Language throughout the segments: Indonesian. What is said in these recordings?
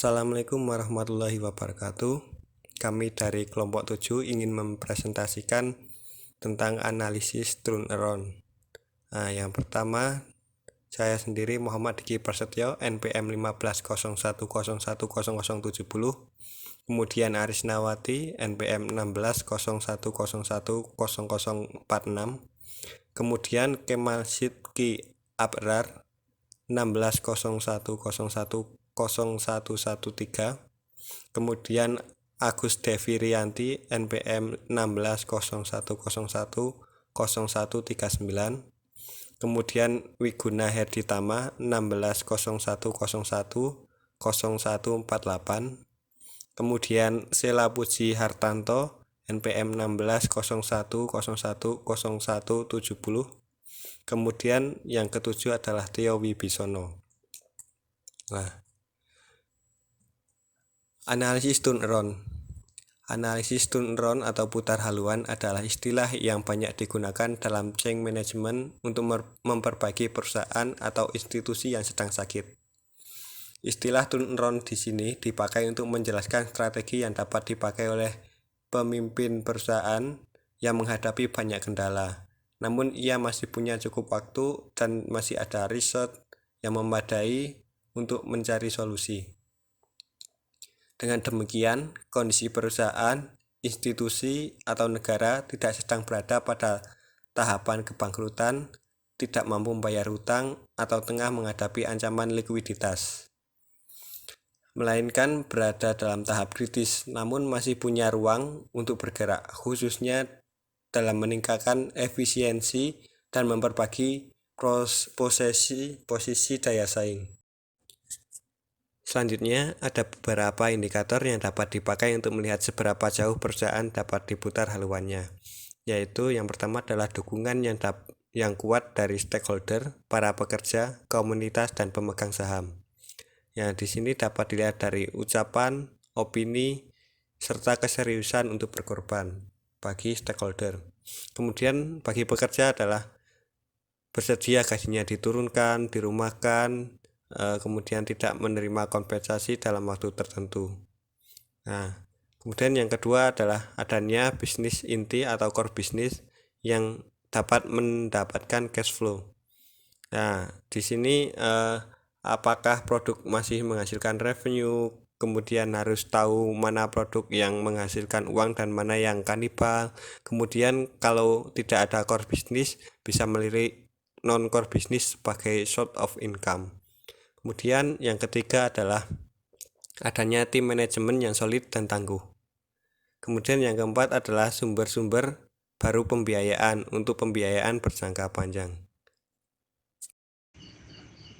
Assalamualaikum warahmatullahi wabarakatuh. Kami dari kelompok 7 ingin mempresentasikan tentang analisis turnaround. Yang pertama, saya sendiri Muhammad Diki Prasetyo, NPM 1501010070. Kemudian Arisnawati, NPM 1601010046. Kemudian Kemal Sidki Abrar, 1601010113. Kemudian Agus Devi Rianti, NPM 1601010139. Kemudian Wiguna Herditama, 1601010148. Kemudian Sela Puji Hartanto, NPM 1601010170. Kemudian yang ketujuh adalah Tio Wibisono. Analisis turnaround. Analisis turnaround atau putar haluan adalah istilah yang banyak digunakan dalam change management untuk memperbaiki perusahaan atau institusi yang sedang sakit. Istilah turnaround di sini dipakai untuk menjelaskan strategi yang dapat dipakai oleh pemimpin perusahaan yang menghadapi banyak kendala. Namun ia masih punya cukup waktu dan masih ada riset yang memadai untuk mencari solusi. Dengan demikian, kondisi perusahaan, institusi, atau negara tidak sedang berada pada tahapan kebangkrutan, tidak mampu membayar hutang, atau tengah menghadapi ancaman likuiditas, melainkan berada dalam tahap kritis, namun masih punya ruang untuk bergerak, khususnya dalam meningkatkan efisiensi dan memperbaiki posisi daya saing. Selanjutnya, ada beberapa indikator yang dapat dipakai untuk melihat seberapa jauh perusahaan dapat diputar haluannya, yaitu yang pertama adalah dukungan yang kuat dari stakeholder, para pekerja, komunitas, dan pemegang saham. Yang di sini dapat dilihat dari ucapan, opini, serta keseriusan untuk berkorban bagi stakeholder. Kemudian bagi pekerja adalah bersedia gajinya diturunkan, dirumahkan, kemudian tidak menerima kompensasi dalam waktu tertentu. Kemudian yang kedua adalah adanya bisnis inti atau core bisnis yang dapat mendapatkan cash flow. Di sini apakah produk masih menghasilkan revenue, kemudian harus tahu mana produk yang menghasilkan uang dan mana yang kanibal. Kemudian kalau tidak ada core bisnis, bisa melirik non-core bisnis sebagai source of income. Kemudian yang ketiga adalah adanya tim manajemen yang solid dan tangguh. Kemudian yang keempat adalah sumber-sumber baru pembiayaan untuk pembiayaan berjangka panjang.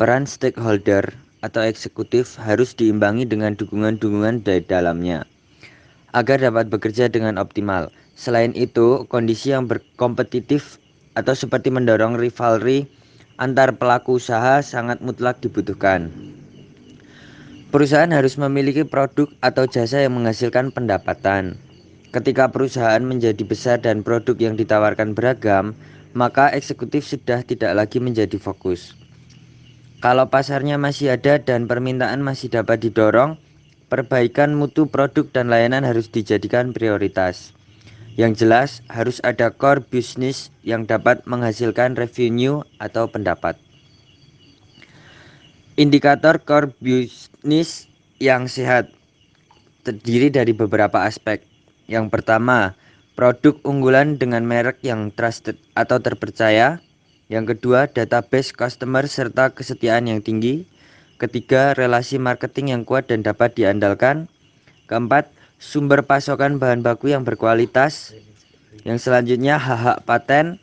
Peran stakeholder atau eksekutif harus diimbangi dengan dukungan-dukungan dari dalamnya agar dapat bekerja dengan optimal. Selain itu, kondisi yang berkompetitif atau seperti mendorong rivalry antar pelaku usaha sangat mutlak dibutuhkan. Perusahaan harus memiliki produk atau jasa yang menghasilkan pendapatan. Ketika perusahaan menjadi besar dan produk yang ditawarkan beragam, maka eksekutif sudah tidak lagi menjadi fokus. Kalau pasarnya masih ada dan permintaan masih dapat didorong, perbaikan mutu produk dan layanan harus dijadikan prioritas. Yang jelas, harus ada core business yang dapat menghasilkan revenue atau pendapat. Indikator core business yang sehat terdiri dari beberapa aspek. Yang pertama, produk unggulan dengan merek yang trusted atau terpercaya. Yang kedua, database customer serta kesetiaan yang tinggi. Ketiga, relasi marketing yang kuat dan dapat diandalkan. Keempat, sumber pasokan bahan baku yang berkualitas. Yang selanjutnya, hak-hak paten,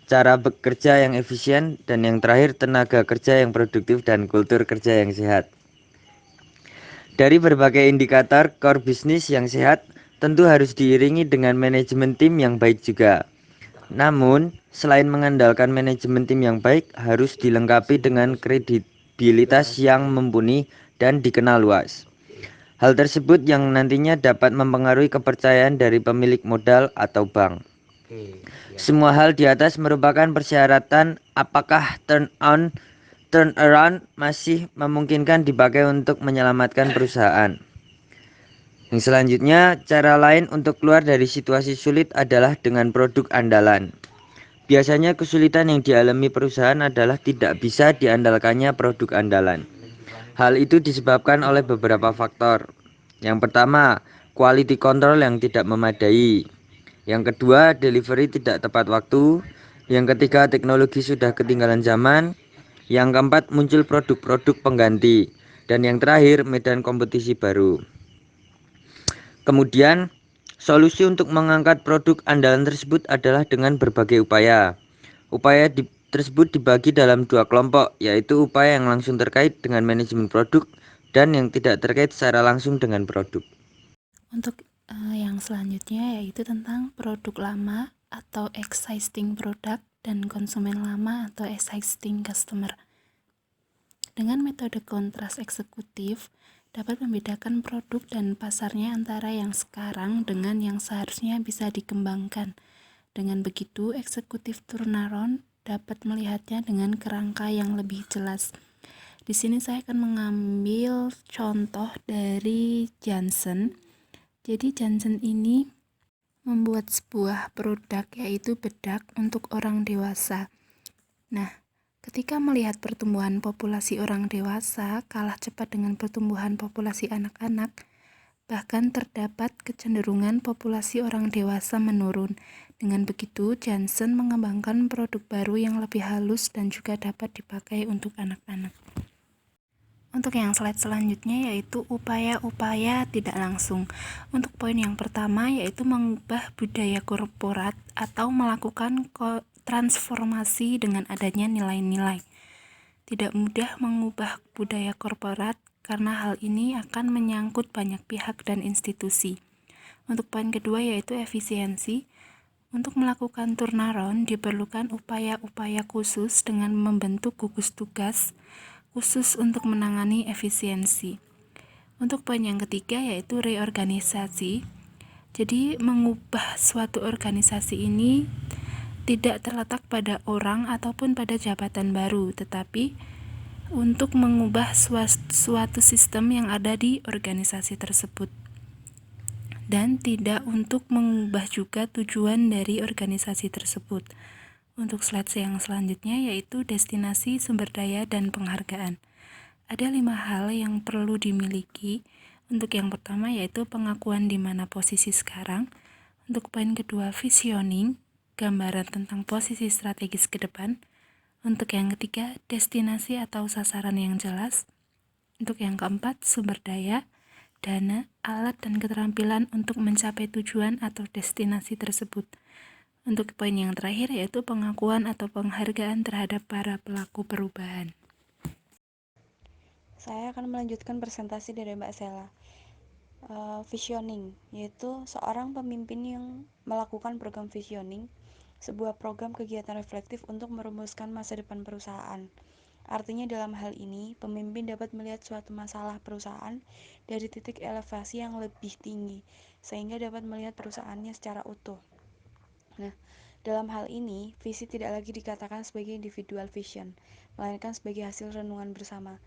cara bekerja yang efisien, dan yang terakhir, tenaga kerja yang produktif dan kultur kerja yang sehat. Dari berbagai indikator core bisnis yang sehat, tentu harus diiringi dengan manajemen tim yang baik juga. Namun, selain mengandalkan manajemen tim yang baik, harus dilengkapi dengan kredibilitas yang mumpuni dan dikenal luas. Hal tersebut yang nantinya dapat mempengaruhi kepercayaan dari pemilik modal atau bank. Semua hal di atas merupakan persyaratan apakah turn on turnaround masih memungkinkan dipakai untuk menyelamatkan perusahaan. Yang selanjutnya, cara lain untuk keluar dari situasi sulit adalah dengan produk andalan. Biasanya kesulitan yang dialami perusahaan adalah tidak bisa diandalkannya produk andalan. Hal itu disebabkan oleh beberapa faktor. Yang pertama, quality control yang tidak memadai. Yang kedua, delivery tidak tepat waktu. Yang ketiga, teknologi sudah ketinggalan zaman. Yang keempat, muncul produk-produk pengganti. Dan yang terakhir, medan kompetisi baru. Kemudian, solusi untuk mengangkat produk andalan tersebut adalah dengan berbagai upaya. Tersebut dibagi dalam dua kelompok, yaitu upaya yang langsung terkait dengan manajemen produk dan yang tidak terkait secara langsung dengan produk. Untuk yang selanjutnya yaitu tentang produk lama atau existing product dan konsumen lama atau existing customer. Dengan metode kontras eksekutif dapat membedakan produk dan pasarnya antara yang sekarang dengan yang seharusnya bisa dikembangkan. Dengan begitu, eksekutif turnaround dapat melihatnya dengan kerangka yang lebih jelas. Di sini saya akan mengambil contoh dari Johnson. Jadi Johnson ini membuat sebuah produk yaitu bedak untuk orang dewasa. Nah, ketika melihat pertumbuhan populasi orang dewasa kalah cepat dengan pertumbuhan populasi anak-anak, bahkan terdapat kecenderungan populasi orang dewasa menurun. Dengan begitu, Johnson mengembangkan produk baru yang lebih halus dan juga dapat dipakai untuk anak-anak. Untuk yang slide selanjutnya yaitu upaya-upaya tidak langsung. Untuk poin yang pertama yaitu mengubah budaya korporat atau melakukan transformasi dengan adanya nilai-nilai. Tidak mudah mengubah budaya korporat karena hal ini akan menyangkut banyak pihak dan institusi. Untuk poin kedua yaitu efisiensi. Untuk melakukan turnaround diperlukan upaya-upaya khusus dengan membentuk gugus tugas khusus untuk menangani efisiensi. Untuk poin yang ketiga yaitu reorganisasi. Jadi mengubah suatu organisasi ini tidak terletak pada orang ataupun pada jabatan baru, tetapi untuk mengubah suatu sistem yang ada di organisasi tersebut. Dan tidak untuk mengubah juga tujuan dari organisasi tersebut. Untuk slide yang selanjutnya yaitu destinasi sumber daya dan penghargaan. Ada 5 hal yang perlu dimiliki. Untuk yang pertama yaitu pengakuan di mana posisi sekarang. Untuk poin kedua visioning, gambaran tentang posisi strategis ke depan. Untuk yang ketiga destinasi atau sasaran yang jelas. Untuk yang keempat sumber daya, dana, alat dan keterampilan untuk mencapai tujuan atau destinasi tersebut. Untuk poin yang terakhir yaitu pengakuan atau penghargaan terhadap para pelaku perubahan. Saya akan melanjutkan presentasi dari Mbak Sela. Visioning, yaitu seorang pemimpin yang melakukan program visioning, sebuah program kegiatan reflektif untuk merumuskan masa depan perusahaan. Artinya dalam hal ini, pemimpin dapat melihat suatu masalah perusahaan dari titik elevasi yang lebih tinggi, sehingga dapat melihat perusahaannya secara utuh. Nah, dalam hal ini, visi tidak lagi dikatakan sebagai individual vision, melainkan sebagai hasil renungan bersama.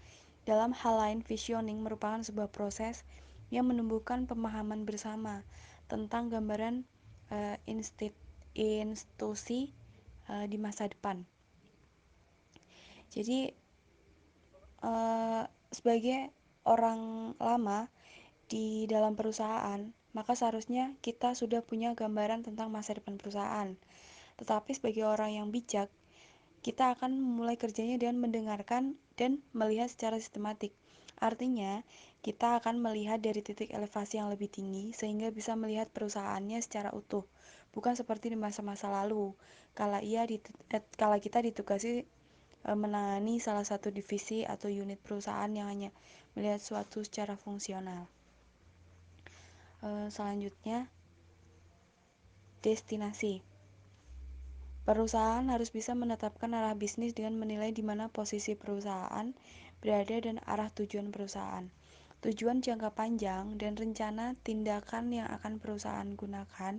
Dalam hal lain, visioning merupakan sebuah proses yang menumbuhkan pemahaman bersama tentang gambaran institusi di masa depan. Jadi, sebagai orang lama di dalam perusahaan, maka seharusnya kita sudah punya gambaran tentang masa depan perusahaan. Tetapi sebagai orang yang bijak, kita akan memulai kerjanya dengan mendengarkan dan melihat secara sistematik. Artinya, kita akan melihat dari titik elevasi yang lebih tinggi sehingga bisa melihat perusahaannya secara utuh, bukan seperti di masa-masa lalu, kala kita ditugasi menangani salah satu divisi atau unit perusahaan yang hanya melihat suatu secara fungsional. Selanjutnya, destinasi. Perusahaan harus bisa menetapkan arah bisnis dengan menilai di mana posisi perusahaan berada dan arah tujuan perusahaan. Tujuan jangka panjang dan rencana tindakan yang akan perusahaan gunakan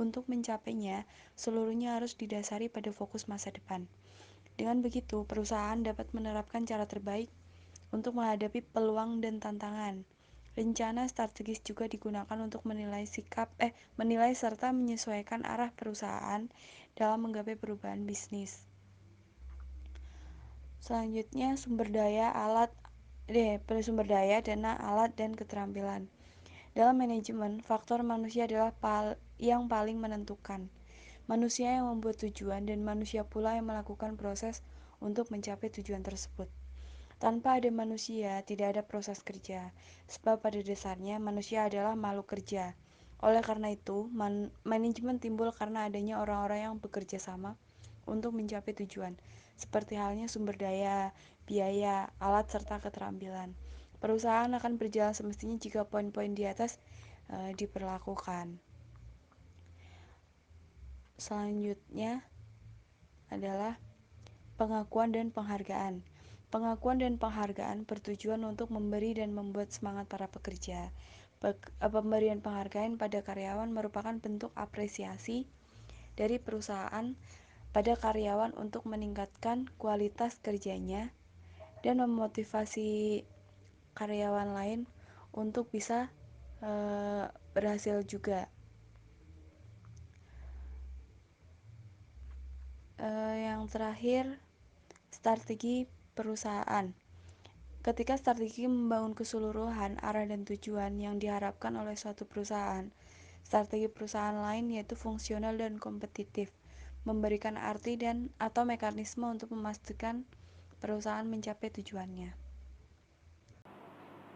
untuk mencapainya seluruhnya harus didasari pada fokus masa depan. Dengan begitu, perusahaan dapat menerapkan cara terbaik untuk menghadapi peluang dan tantangan. Rencana strategis juga digunakan untuk menilai serta menyesuaikan arah perusahaan dalam menggapai perubahan bisnis. Selanjutnya, sumber daya, dana, alat, dan keterampilan. Dalam manajemen, faktor manusia adalah yang paling menentukan. Manusia yang membuat tujuan dan manusia pula yang melakukan proses untuk mencapai tujuan tersebut. Tanpa ada manusia, tidak ada proses kerja, sebab pada dasarnya manusia adalah makhluk kerja. Oleh karena itu, manajemen timbul karena adanya orang-orang yang bekerja sama untuk mencapai tujuan, seperti halnya sumber daya, biaya, alat, serta keterampilan. Perusahaan akan berjalan semestinya jika poin-poin di atas diperlakukan. Selanjutnya adalah pengakuan dan penghargaan. Pengakuan dan penghargaan bertujuan untuk memberi dan membuat semangat para pekerja. Pemberian penghargaan pada karyawan merupakan bentuk apresiasi dari perusahaan pada karyawan untuk meningkatkan kualitas kerjanya dan memotivasi karyawan lain untuk bisa berhasil juga. Yang terakhir, strategi perusahaan. Ketika strategi membangun keseluruhan arah dan tujuan yang diharapkan oleh suatu perusahaan, strategi perusahaan lain yaitu fungsional dan kompetitif, memberikan arti dan atau mekanisme untuk memastikan perusahaan mencapai tujuannya.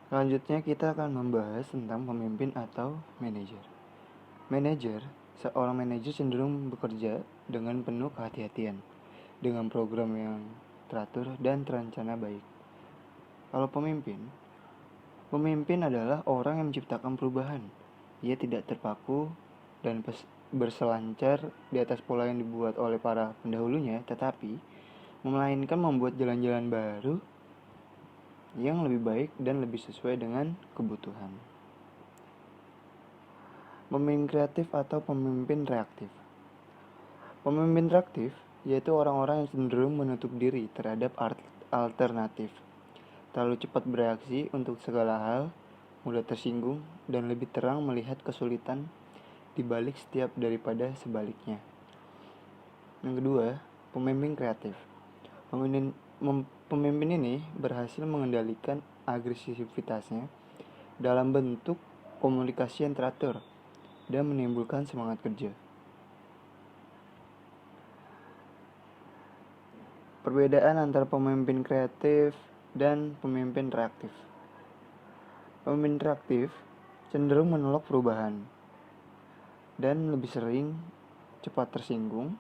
Selanjutnya kita akan membahas tentang pemimpin atau manajer. Seorang manajer cenderung bekerja dengan penuh kehati-hatian, dengan program yang teratur dan terencana baik. Kalau pemimpin adalah orang yang menciptakan perubahan. Ia tidak terpaku dan berselancar di atas pola yang dibuat oleh para pendahulunya, tetapi melainkan membuat jalan-jalan baru yang lebih baik dan lebih sesuai dengan kebutuhan. Pemimpin kreatif atau pemimpin reaktif. Pemimpin reaktif yaitu orang-orang yang cenderung menutup diri terhadap alternatif, terlalu cepat bereaksi untuk segala hal, mudah tersinggung, dan lebih terang melihat kesulitan di balik setiap daripada sebaliknya. Yang kedua, pemimpin kreatif. Pemimpin ini berhasil mengendalikan agresivitasnya dalam bentuk komunikasi yang teratur dan menimbulkan semangat kerja. Perbedaan antara pemimpin kreatif dan pemimpin reaktif. Pemimpin reaktif cenderung menolak perubahan dan lebih sering cepat tersinggung,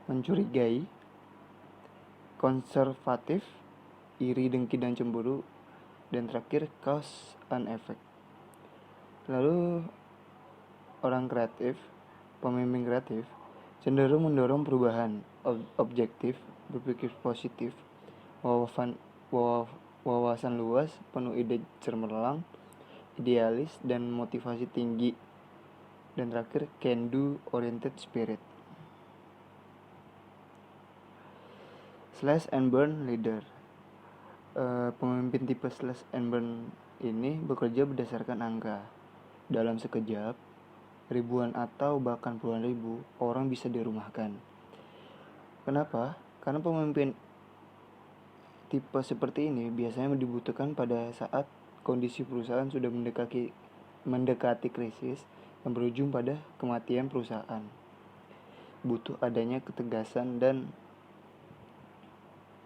mencurigai, konservatif, iri, dengki, dan cemburu, dan terakhir cause and effect. Lalu pemimpin kreatif cenderung mendorong perubahan, objektif, berpikir positif, wawasan luas, penuh ide cemerlang, idealis, dan motivasi tinggi, dan terakhir can do oriented spirit. Slash and burn leader. Pemimpin tipe slash and burn ini bekerja berdasarkan angka. Dalam sekejap, ribuan atau bahkan puluhan ribu orang bisa dirumahkan. Kenapa? Karena pemimpin tipe seperti ini biasanya dibutuhkan pada saat kondisi perusahaan sudah mendekati krisis yang berujung pada kematian perusahaan. Butuh adanya ketegasan dan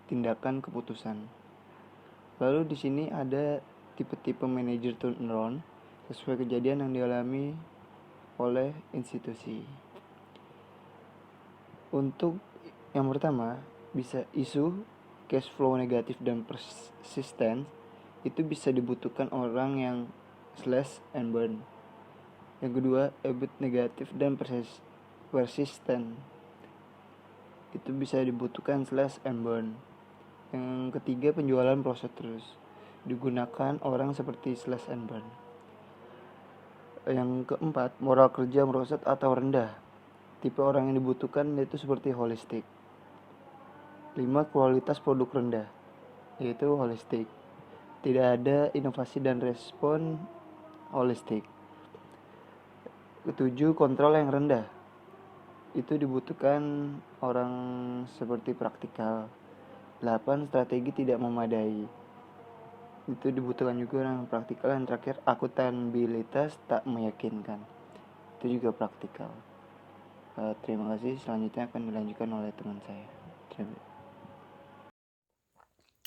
tindakan keputusan. Lalu di sini ada tipe-tipe manajer turnaround sesuai kejadian yang dialami oleh institusi. Untuk yang pertama, bisa isu cash flow negatif dan persisten itu bisa dibutuhkan orang yang slash and burn. Yang kedua, EBIT negatif dan persisten itu bisa dibutuhkan slash and burn. Yang ketiga, penjualan proses terus digunakan orang seperti slash and burn. Yang keempat, moral kerja merosot atau rendah. Tipe orang yang dibutuhkan yaitu seperti holistik. 5. Kualitas produk rendah, yaitu holistik. Tidak ada inovasi dan respon holistik. 7. Kontrol yang rendah. Itu dibutuhkan orang seperti praktikal. 8. Strategi tidak memadai. Itu dibutuhkan juga orang praktikal. Yang terakhir, akuntabilitas tak meyakinkan. Itu juga praktikal. Terima kasih. Selanjutnya akan dilanjutkan oleh teman saya.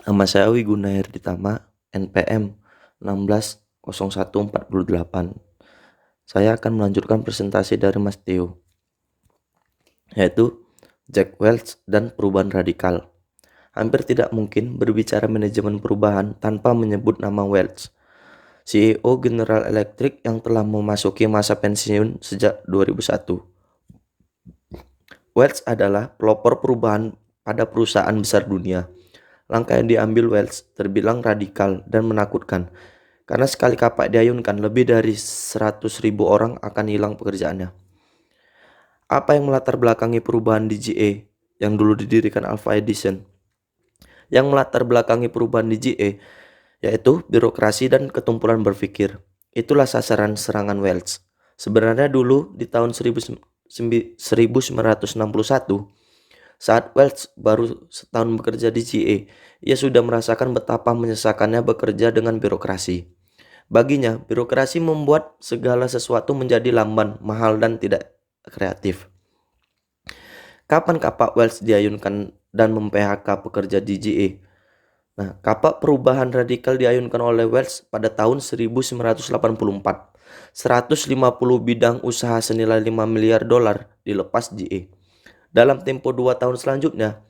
Nama saya Wiguna Herditama, NPM 160148. Saya akan melanjutkan presentasi dari Mas Theo, yaitu Jack Welch dan perubahan radikal. Hampir tidak mungkin berbicara manajemen perubahan tanpa menyebut nama Welch, CEO General Electric yang telah memasuki masa pensiun sejak 2001. Welch adalah pelopor perubahan pada perusahaan besar dunia. Langkah yang diambil Welch terbilang radikal dan menakutkan, karena sekali kapak diayunkan lebih dari 100.000 orang akan hilang pekerjaannya. Apa yang melatar belakangi perubahan di GE yang dulu didirikan Alpha Edison? Yang melatar belakangi perubahan di GE yaitu birokrasi dan ketumpulan berpikir. Itulah sasaran serangan Welch. Sebenarnya dulu di tahun 1961, saat Welch baru setahun bekerja di GE, ia sudah merasakan betapa menyesakannya bekerja dengan birokrasi. Baginya, birokrasi membuat segala sesuatu menjadi lamban, mahal, dan tidak kreatif. Kapan kapak Welch diayunkan dan mem-PHK pekerja di GE? Nah, kapak perubahan radikal diayunkan oleh Welch pada tahun 1984. 150 bidang usaha senilai 5 miliar dolar dilepas GE. Dalam tempo 2 tahun selanjutnya,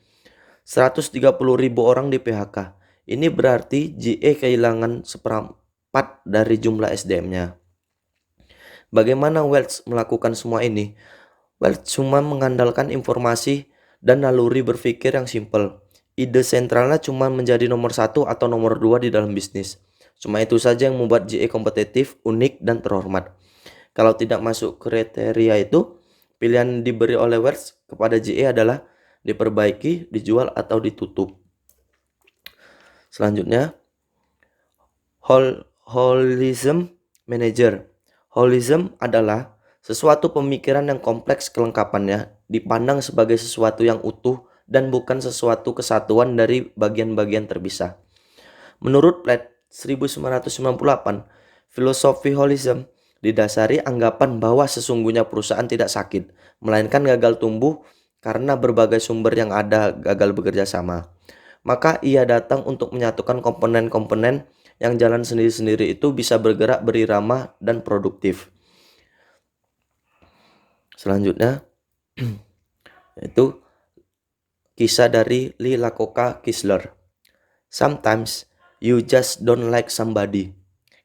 130.000 orang di PHK. Ini berarti GE kehilangan seperempat dari jumlah SDM-nya. Bagaimana Welch melakukan semua ini? Welch cuma mengandalkan informasi dan naluri berpikir yang simpel. Ide sentralnya cuma menjadi nomor 1 atau nomor 2 di dalam bisnis. Cuma itu saja yang membuat GE kompetitif, unik, dan terhormat. Kalau tidak masuk kriteria itu, pilihan diberi oleh Welch kepada GE adalah diperbaiki, dijual, atau ditutup. Selanjutnya, holism manager. Holism adalah sesuatu pemikiran yang kompleks kelengkapannya dipandang sebagai sesuatu yang utuh dan bukan sesuatu kesatuan dari bagian-bagian terpisah. Menurut Platt 1998, filosofi holism didasari anggapan bahwa sesungguhnya perusahaan tidak sakit, melainkan gagal tumbuh karena berbagai sumber yang ada gagal bekerja sama. Maka ia datang untuk menyatukan komponen-komponen yang jalan sendiri-sendiri itu bisa bergerak berirama dan produktif. Selanjutnya, yaitu kisah dari Lee Iacocca Kisler. Sometimes you just don't like somebody.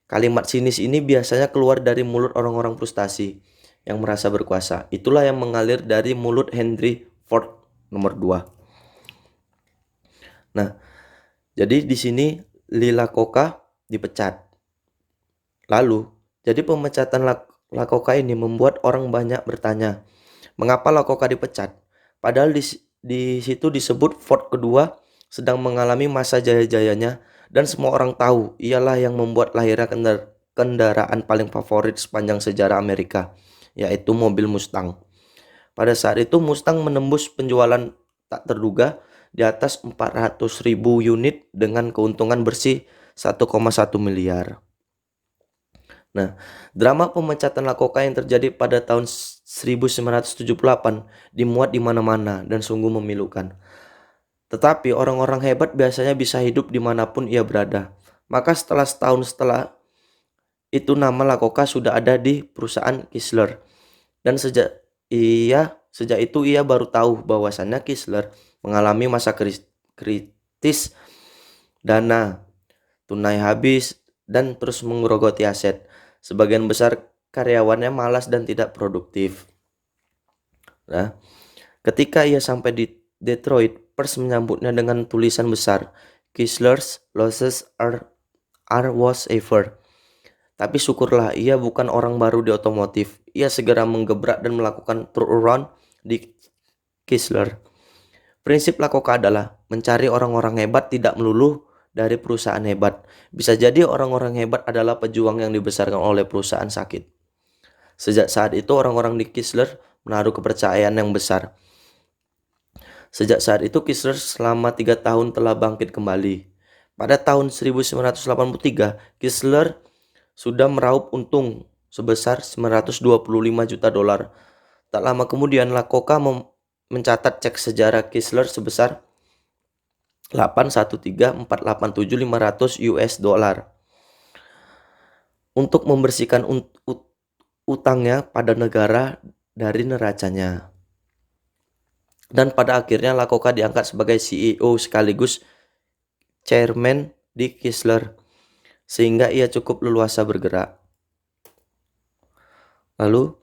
Kalimat sinis ini biasanya keluar dari mulut orang-orang frustasi yang merasa berkuasa. Itulah yang mengalir dari mulut Henry Ford nomor 2. Nah, jadi di sini Lee Iacocca dipecat. Lalu, jadi pemecatan Iacocca ini membuat orang banyak bertanya, mengapa Iacocca dipecat? Padahal di situ disebut Ford kedua sedang mengalami masa jaya-jayanya dan semua orang tahu ialah yang membuat lahirnya kendaraan paling favorit sepanjang sejarah Amerika, yaitu mobil Mustang. Pada saat itu Mustang menembus penjualan tak terduga di atas 400.000 unit dengan keuntungan bersih 1,1 miliar. Nah, drama pemecatan Iacocca yang terjadi pada tahun 1978 dimuat di mana-mana dan sungguh memilukan. Tetapi orang-orang hebat biasanya bisa hidup dimanapun ia berada. Maka setahun setelah itu nama Iacocca sudah ada di perusahaan Chrysler. Dan sejak itu ia baru tahu bahwasannya Chrysler mengalami masa kritis, dana tunai habis, dan terus menggerogoti aset. Sebagian besar karyawannya malas dan tidak produktif. Nah, ketika ia sampai di Detroit, Pers menyambutnya dengan tulisan besar, Chrysler's losses are worst ever. Tapi syukurlah ia bukan orang baru di otomotif. Ia segera menggebrak dan melakukan turnaround di Chrysler. Prinsip Iacocca adalah mencari orang-orang hebat tidak melulu dari perusahaan hebat. Bisa jadi orang-orang hebat adalah pejuang yang dibesarkan oleh perusahaan sakit. Sejak saat itu orang-orang di Chrysler menaruh kepercayaan yang besar. Sejak saat itu Chrysler selama 3 tahun telah bangkit kembali. Pada tahun 1983, Chrysler sudah meraup untung sebesar 925 juta dolar. Tak lama kemudian Lakota mencatat cek sejarah Chrysler sebesar 813.487.500 US dollar untuk membersihkan utangnya pada negara dari neracanya. Dan pada akhirnya Lakota diangkat sebagai CEO sekaligus chairman di Chrysler, sehingga ia cukup leluasa bergerak. Lalu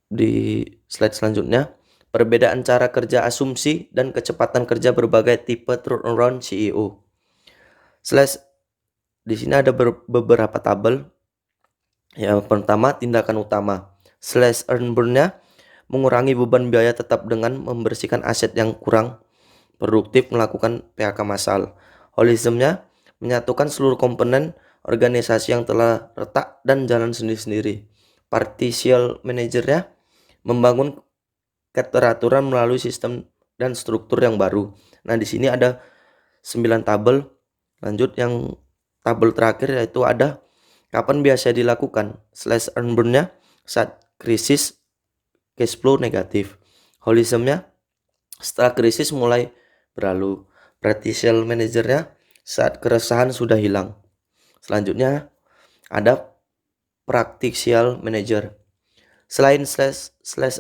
di slide selanjutnya, perbedaan cara kerja asumsi dan kecepatan kerja berbagai tipe turnaround CEO. Di sini ada beberapa tabel. Yang pertama, tindakan utama. Earn burn-nya mengurangi beban biaya tetap dengan membersihkan aset yang kurang produktif, melakukan PHK massal. Holism-nya menyatukan seluruh komponen organisasi yang telah retak dan jalan sendiri-sendiri. Partial manager-nya membangun keteraturan melalui sistem dan struktur yang baru. Nah, di sini ada 9 tabel. Lanjut yang tabel terakhir yaitu ada kapan biasa dilakukan. Earn burn-nya saat krisis cash flow negatif. Holism-nya setelah krisis mulai berlalu. Partial manager-nya saat keresahan sudah hilang. Selanjutnya ada practical manager. Selain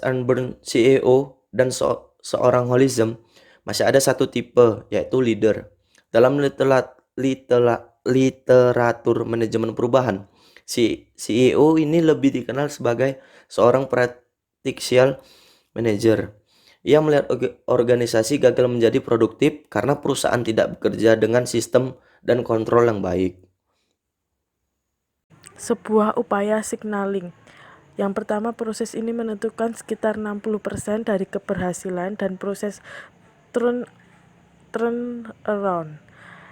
earn burn CEO dan seorang holism, masih ada satu tipe yaitu leader. Dalam literatur manajemen perubahan, CEO ini lebih dikenal sebagai seorang practical manager. Ia melihat organisasi gagal menjadi produktif karena perusahaan tidak bekerja dengan sistem dan kontrol yang baik. Sebuah upaya signaling. Yang pertama, proses ini menentukan sekitar 60% dari keberhasilan dan proses turnaround.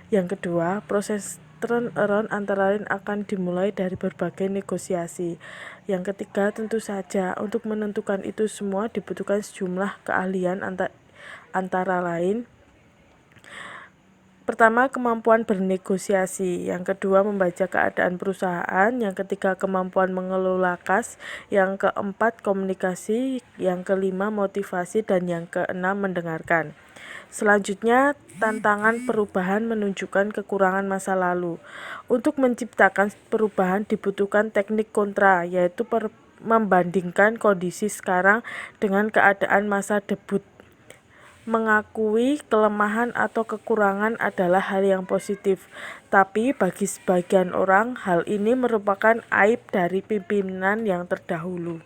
Yang kedua, proses turnaround antara lain akan dimulai dari berbagai negosiasi. Yang ketiga, tentu saja untuk menentukan itu semua dibutuhkan sejumlah keahlian antara lain. Pertama, kemampuan bernegosiasi. Yang kedua, membaca keadaan perusahaan. Yang ketiga, kemampuan mengelola kas. Yang keempat, komunikasi. Yang kelima, motivasi. Dan yang keenam, mendengarkan. Selanjutnya, tantangan perubahan menunjukkan kekurangan masa lalu. Untuk menciptakan perubahan dibutuhkan teknik kontra, yaitu membandingkan kondisi sekarang dengan keadaan masa debut. Mengakui kelemahan atau kekurangan adalah hal yang positif, tapi bagi sebagian orang hal ini merupakan aib dari pimpinan yang terdahulu.